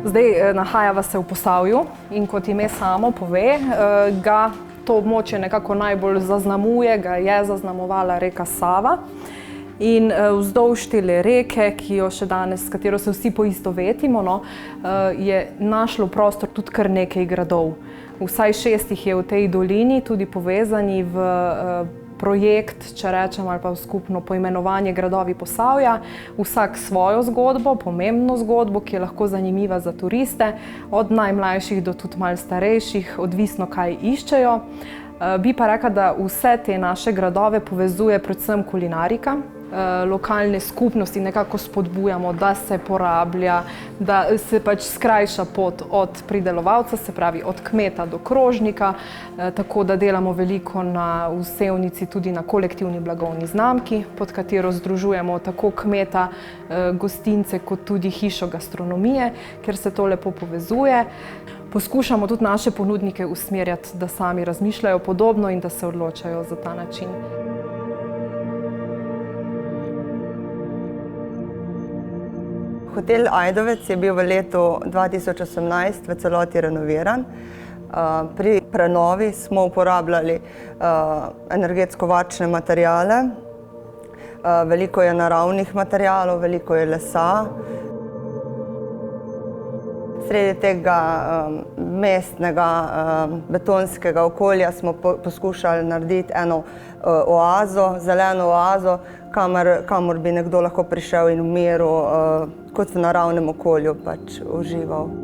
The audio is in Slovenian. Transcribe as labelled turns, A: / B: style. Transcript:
A: Zdaj nahajava se v Posavju in kot ime samo pove, ga to območje nekako najbolj zaznamuje, ga je zaznamovala reka Sava. In vzdolž te reke, s katero se vsi poistovetimo, je našlo prostor tudi kar nekaj gradov. Vsaj 6 jih je v tej dolini tudi povezani v projekt, če rečem, ali pa v skupno poimenovanje Gradovi Posavja. Vsak svojo zgodbo, pomembno zgodbo, ki je lahko zanimiva za turiste, od najmlajših do tudi malo starejših, odvisno kaj iščejo. Bi pa rekla, da vse te naše gradove povezuje predvsem kulinarika. Lokalne skupnosti nekako spodbujamo, da se porablja, da se pač skrajša pot od pridelovalca, se pravi od kmeta do krožnika, tako da delamo veliko na Sevnici tudi na kolektivni blagovni znamki, pod katero združujemo tako kmeta, gostince kot tudi hišo gastronomije, ker se to lepo povezuje. Poskušamo tudi naše ponudnike usmerjati, da sami razmišljajo podobno in da se odločajo za ta način.
B: Hotel Ajdovec je bil v letu 2018 v celoti renoviran. Pri prenovi smo uporabljali energetsko varčne materiale. Veliko je naravnih materialov, veliko je lesa. Sredi tega mestnega betonskega okolja smo poskušali narediti eno oazo, zeleno oazo, kamor bi nekdo lahko prišel in v miru kot v naravnem okolju pač užival.